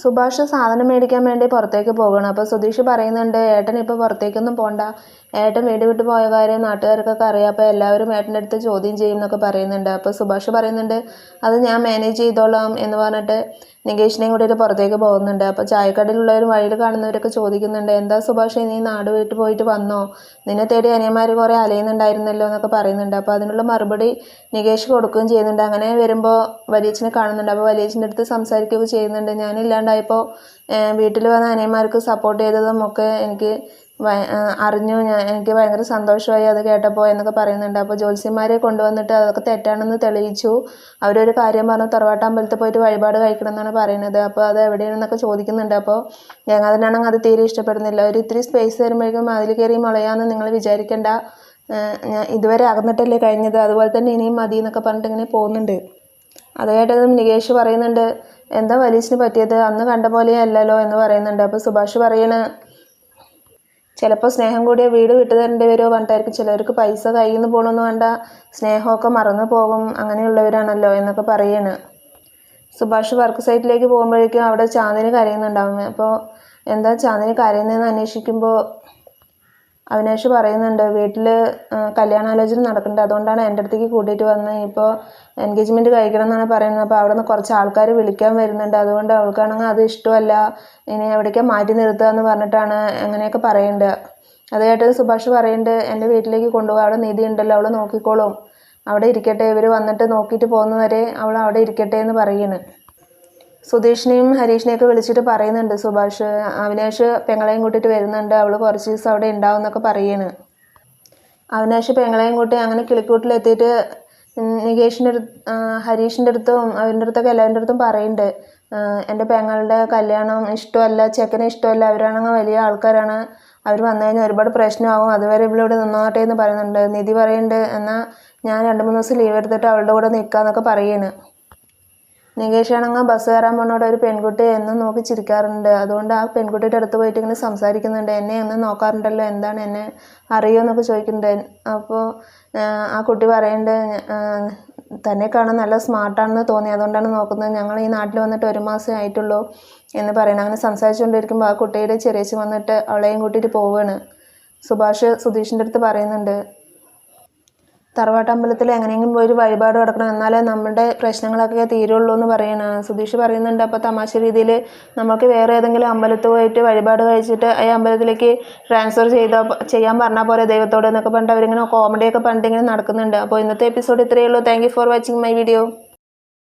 സുഭാഷ് സാധനം മേടിക്കാൻ വേണ്ടി പുറത്തേക്ക് പോകണം. അപ്പോൾ സുധീഷ് പറയുന്നുണ്ട്, ഏട്ടൻ ഇപ്പോൾ പുറത്തേക്കൊന്നും പോകണ്ട, ഏട്ടൻ വീട് വിട്ട് പോയ കാര്യം നാട്ടുകാർക്കൊക്കെ അറിയാം, അപ്പോൾ എല്ലാവരും ഏട്ടൻ്റെ അടുത്ത് ചോദ്യം ചെയ്യും എന്നൊക്കെ പറയുന്നുണ്ട്. അപ്പോൾ സുഭാഷ് പറയുന്നുണ്ട്, അത് ഞാൻ മാനേജ് ചെയ്തോളാം എന്ന് പറഞ്ഞിട്ട് നികേഷിനെയും കൂടിയിട്ട് പുറത്തേക്ക് പോകുന്നുണ്ട്. അപ്പോൾ ചായക്കടയിലുള്ളവരും വഴിയിൽ കാണുന്നവരൊക്കെ ചോദിക്കുന്നുണ്ട്, എന്താ സുഭാഷ് നീ നാട് വിട്ട് പോയിട്ട് വന്നോ, നിന്നെ തേടി അനിയന്മാർ കുറേ അലയുന്നുണ്ടായിരുന്നല്ലോ എന്നൊക്കെ പറയുന്നുണ്ട്. അപ്പോൾ അതിനുള്ള മറുപടി നികേഷ് കൊടുക്കുകയും ചെയ്യുന്നുണ്ട്. അങ്ങനെ വരുമ്പോൾ വലിയച്ഛനെ കാണുന്നുണ്ട്. അപ്പോൾ വലിയച്ഛൻ്റെ അടുത്ത് സംസാരിക്കുകയൊക്കെ ചെയ്യുന്നുണ്ട്. ഞാനില്ലാണ്ടായപ്പോൾ വീട്ടിൽ വന്ന അനിയന്മാർക്ക് സപ്പോർട്ട് ചെയ്തതും ഒക്കെ എനിക്ക് അറിഞ്ഞു, എനിക്ക് ഭയങ്കര സന്തോഷമായി അത് കേട്ടപ്പോൾ എന്നൊക്കെ പറയുന്നുണ്ട്. അപ്പോൾ ജ്യോത്സ്യന്മാരെ കൊണ്ടുവന്നിട്ട് അതൊക്കെ തെറ്റാണെന്ന് തെളിയിച്ചു. അവരൊരു കാര്യം പറഞ്ഞു, തറവാട്ടമ്പലത്തിൽ പോയിട്ട് വഴിപാട് കഴിക്കണം എന്നാണ് പറയുന്നത്. അപ്പോൾ അത് എവിടെയാണെന്നൊക്കെ ചോദിക്കുന്നുണ്ട്. അപ്പോൾ ഗംഗാധരനാണെങ്കിൽ അത് തീരെ ഇഷ്ടപ്പെടുന്നില്ല. ഒരു ഇത്തിരി സ്പേസ് തരുമ്പോഴേക്കും അതിൽ കയറി മുളയാന്ന് നിങ്ങൾ വിചാരിക്കേണ്ട, ഞാൻ ഇതുവരെ അകന്നിട്ടല്ലേ കഴിഞ്ഞത്, അതുപോലെ തന്നെ ഇനിയും മതി എന്നൊക്കെ പറഞ്ഞിട്ട് ഇങ്ങനെ പോകുന്നുണ്ട്. അത് കേട്ടതും നികേഷ് പറയുന്നുണ്ട്, എന്താ വലിയച്ഛന് പറ്റിയത്, അന്ന് കണ്ട പോലെ അല്ലല്ലോ എന്ന് പറയുന്നുണ്ട്. അപ്പോൾ സുഭാഷ് പറയണ, ചിലപ്പോൾ സ്നേഹം കൂടിയ വീട് വിട്ടു തരേണ്ടി വരുമോ പറഞ്ഞിട്ടായിരിക്കും. ചിലർക്ക് പൈസ കയ്യിൽ നിന്ന് പോകണമെന്ന് വേണ്ട, സ്നേഹമൊക്കെ മറന്നു പോകും, അങ്ങനെയുള്ളവരാണല്ലോ എന്നൊക്കെ പറയാണ്. സുഭാഷ് വർക്ക് സൈറ്റിലേക്ക് പോകുമ്പോഴേക്കും അവിടെ ചാന്ദിനി കരയുന്നുണ്ടാവും. അപ്പോൾ എന്താ ചാന്ദിനി കരയുന്നതെന്ന് അന്വേഷിക്കുമ്പോൾ അവിനാഷ് പറയുന്നുണ്ട്, വീട്ടിൽ കല്യാണാലോചന നടക്കുന്നുണ്ട്, അതുകൊണ്ടാണ് എൻ്റെ അടുത്തേക്ക് കൂട്ടിയിട്ട് വന്നത്, ഇപ്പോൾ എൻഗേജ്മെൻറ്റ് കഴിക്കണം എന്നാണ് പറയുന്നത്. അപ്പോൾ അവിടെ നിന്ന് കുറച്ച് ആൾക്കാർ വിളിക്കാൻ വരുന്നുണ്ട്, അതുകൊണ്ട് അവൾക്കാണെങ്കിൽ അത് ഇഷ്ടമല്ല, ഇനി എവിടേക്കാണ് മാറ്റി നിർത്തുക എന്ന് പറഞ്ഞിട്ടാണ് അങ്ങനെയൊക്കെ പറയുന്നുണ്ട്. അത് കേട്ടത് സുഭാഷ് പറയുന്നുണ്ട്, എൻ്റെ വീട്ടിലേക്ക് കൊണ്ടുപോകുക, അവിടെ നിധി ഉണ്ടല്ലോ, അവൾ നോക്കിക്കോളും, അവിടെ ഇരിക്കട്ടെ, ഇവർ വന്നിട്ട് നോക്കിയിട്ട് പോകുന്നവരെ അവൾ അവിടെ ഇരിക്കട്ടെ എന്ന് പറയുന്നു. സുധീഷിനെയും ഹരീഷിനെയൊക്കെ വിളിച്ചിട്ട് പറയുന്നുണ്ട് സുഭാഷ്, അവിനാഷ് പെങ്ങളെയും കൂട്ടിയിട്ട് വരുന്നുണ്ട്, അവൾ കുറച്ച് ദിവസം അവിടെ ഉണ്ടാവും എന്നൊക്കെ പറയുന്നു. അവിനാഷ് പെങ്ങളെയും കൂട്ടി അങ്ങനെ കിളിക്കൂട്ടിലെത്തിയിട്ട് നികേഷിൻ്റെ ഹരീഷിൻ്റെ അടുത്തും അവൻ്റെ അടുത്തൊക്കെ എല്ലാവരുടെ അടുത്തും പറയുന്നുണ്ട്, എൻ്റെ പെങ്ങളുടെ കല്യാണം ഇഷ്ടമല്ല, ചെക്കനെ ഇഷ്ടമല്ല, അവരാണെങ്കിൽ വലിയ ആൾക്കാരാണ്, അവർ വന്നു കഴിഞ്ഞാൽ ഒരുപാട് പ്രശ്നമാകും, അതുവരെ ഇവിടെ നിന്നോട്ടെ എന്ന് പറയുന്നുണ്ട്. നിധി പറയുന്നുണ്ട്, എന്നാൽ ഞാൻ 2-3 ദിവസം ലീവ് എടുത്തിട്ട് അവളുടെ കൂടെ നിൽക്കാമെന്നൊക്കെ പറയുന്നു. നികേഷ് ആണെങ്കിൽ ബസ് കയറാൻ പോണോടെ ഒരു പെൺകുട്ടി എന്നും നോക്കി ചിരിക്കാറുണ്ട്, അതുകൊണ്ട് ആ പെൺകുട്ടിയുടെ അടുത്ത് പോയിട്ട് ഇങ്ങനെ സംസാരിക്കുന്നുണ്ട്, എന്നെ എന്നും നോക്കാറുണ്ടല്ലോ, എന്താണ്, എന്നെ അറിയുമോ എന്നൊക്കെ ചോദിക്കുന്നുണ്ട്. അപ്പോൾ ആ കുട്ടി പറയുന്നുണ്ട്, തന്നെ കാണാൻ നല്ല സ്മാർട്ടാണെന്ന് തോന്നി, അതുകൊണ്ടാണ് നോക്കുന്നത്, ഞങ്ങൾ ഈ നാട്ടിൽ വന്നിട്ട് 1 മാസമേ ആയിട്ടുള്ളൂ എന്ന് പറയുന്നത്. അങ്ങനെ സംസാരിച്ചുകൊണ്ടിരിക്കുമ്പോൾ ആ കുട്ടിയുടെ ചെറിയച്ഛൻ വന്നിട്ട് അവളെയും കൂട്ടിയിട്ട് പോവുകയാണ്. സുഭാഷ് സുധീഷിൻ്റെ അടുത്ത് പറയുന്നുണ്ട്, തറവാട്ടമ്പലത്തിൽ എങ്ങനെയെങ്കിലും പോയി ഒരു വഴിപാട് കൊടുക്കണം, എന്നാലേ നമ്മുടെ പ്രശ്നങ്ങളൊക്കെ തീരുള്ളൂ എന്ന് പറയണം. സുധീഷ് പറയുന്നുണ്ട്, അപ്പോൾ തമാശ രീതിയിൽ നമുക്ക് വേറെ ഏതെങ്കിലും അമ്പലത്തിൽ പോയിട്ട് വഴിപാട് കഴിച്ചിട്ട് ഈ അമ്പലത്തിലേക്ക് ട്രാൻസ്ഫർ ചെയ്യാൻ പറഞ്ഞാൽ പോലെ ദൈവത്തോട് എന്നൊക്കെ പറഞ്ഞിട്ട് അവരിങ്ങനെ കോമഡിയൊക്കെ പറഞ്ഞിട്ട് ഇങ്ങനെ നടക്കുന്നുണ്ട്. അപ്പോൾ ഇന്നത്തെ എപ്പിസോഡ് ഇത്രയേ ഉള്ളൂ. Thank you for watching my video.